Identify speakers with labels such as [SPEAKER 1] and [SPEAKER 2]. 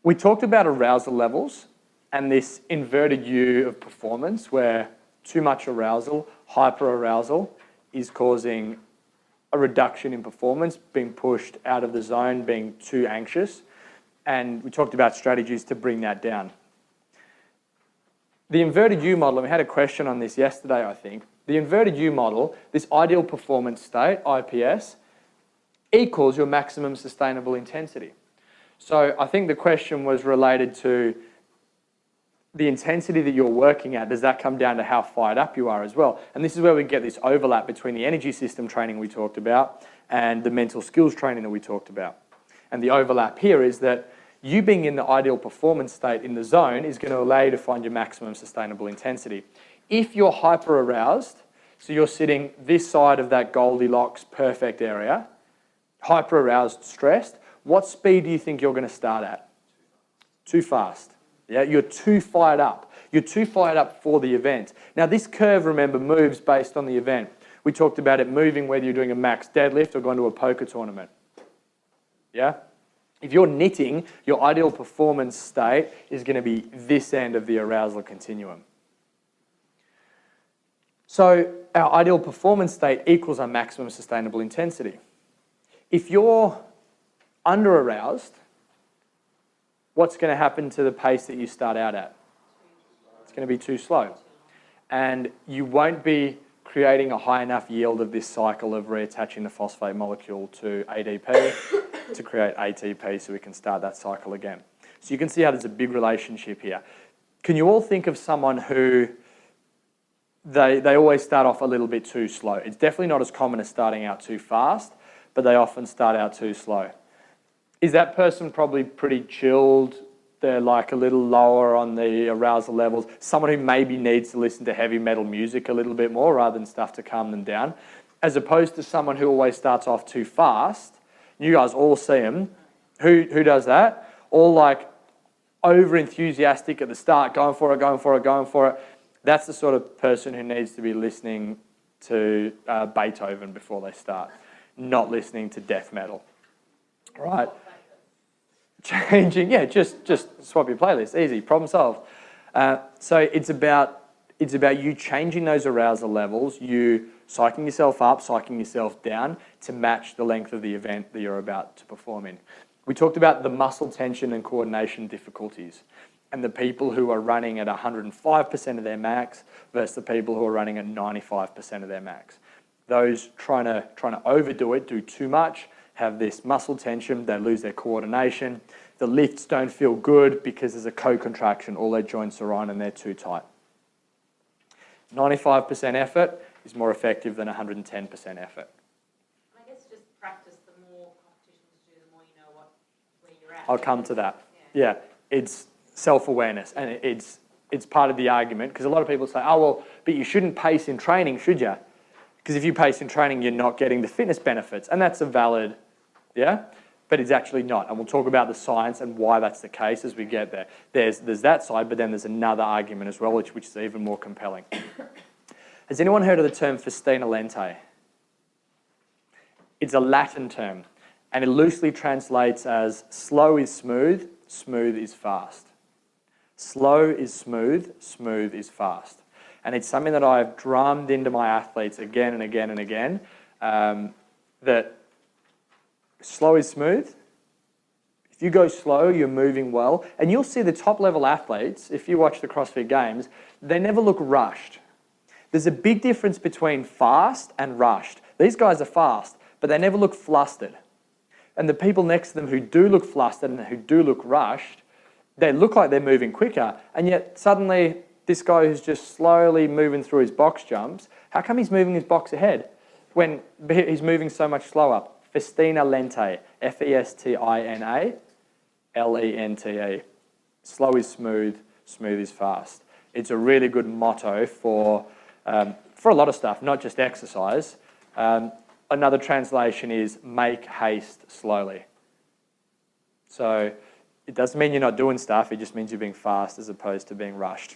[SPEAKER 1] We talked about arousal levels and this inverted U of performance where too much arousal, hyperarousal, is causing a reduction in performance, being pushed out of the zone, being too anxious. And we talked about strategies to bring that down. The inverted U model, and we had a question on this yesterday, I think. The inverted U model, this ideal performance state, IPS, equals your maximum sustainable intensity. So I think the question was related to the intensity that you're working at. Does that come down to how fired up you are as well? And this is where we get this overlap between the energy system training we talked about and the mental skills training that we talked about. And the overlap here is that you being in the ideal performance state in the zone is going to allow you to find your maximum sustainable intensity. If you're hyper-aroused, so you're sitting this side of that Goldilocks perfect area, hyper-aroused, stressed, what speed do you think you're going to start at? Too fast. Yeah, you're too fired up. You're too fired up for the event. Now this curve, remember, moves based on the event. We talked about it moving whether you're doing a max deadlift or going to a poker tournament. Yeah? If you're knitting, your ideal performance state is going to be this end of the arousal continuum. So our ideal performance state equals our maximum sustainable intensity. If you're under-aroused, what's going to happen to the pace that you start out at? It's going to be too slow. And you won't be creating a high enough yield of this cycle of reattaching the phosphate molecule to ADP to create ATP so we can start that cycle again. So you can see how there's a big relationship here. Can you all think of someone who they always start off a little bit too slow? It's definitely not as common as starting out too fast, but they often start out too slow. Is that person probably pretty chilled? They're like a little lower on the arousal levels. Someone who maybe needs to listen to heavy metal music a little bit more rather than stuff to calm them down, as opposed to someone who always starts off too fast. You guys all see them. Who does that? All like over enthusiastic at the start, going for it, going for it, going for it. That's the sort of person who needs to be listening to Beethoven before they start, not listening to death metal. Right? Changing, yeah, just swap your playlist, easy, problem solved. So it's about you changing those arousal levels, you psyching yourself up, psyching yourself down to match the length of the event that you're about to perform in. We talked about the muscle tension and coordination difficulties and the people who are running at 105% of their max versus the people who are running at 95% of their max. Those trying to overdo it, do too much, have this muscle tension, they lose their coordination. The lifts don't feel good because there's a co-contraction, all their joints are on and they're too tight. 95% effort is more effective than 110% effort.
[SPEAKER 2] I guess just practice, the more competitions you do, the more you know where you're at.
[SPEAKER 1] I'll come to that. Yeah, it's self-awareness and it's part of the argument because a lot of people say, oh, well, but you shouldn't pace in training, should you? Because if you pace in training, you're not getting the fitness benefits. And that's a valid, yeah? But it's actually not. And we'll talk about the science and why that's the case as we get there. There's that side, but then there's another argument as well, which is even more compelling. Has anyone heard of the term festina lente? It's a Latin term, and it loosely translates as slow is smooth, smooth is fast. Slow is smooth, smooth is fast. And it's something that I've drummed into my athletes again and again and again, that slow is smooth. If you go slow, you're moving well. And you'll see the top level athletes, if you watch the CrossFit Games, they never look rushed. There's a big difference between fast and rushed. These guys are fast, but they never look flustered. And the people next to them who do look flustered and who do look rushed, they look like they're moving quicker, and yet suddenly this guy who's just slowly moving through his box jumps, how come he's moving his box ahead when he's moving so much slower? Festina lente, Festina lente. Slow is smooth, smooth is fast. It's a really good motto for a lot of stuff, not just exercise. Another translation is make haste slowly. So it doesn't mean you're not doing stuff, it just means you're being fast as opposed to being rushed.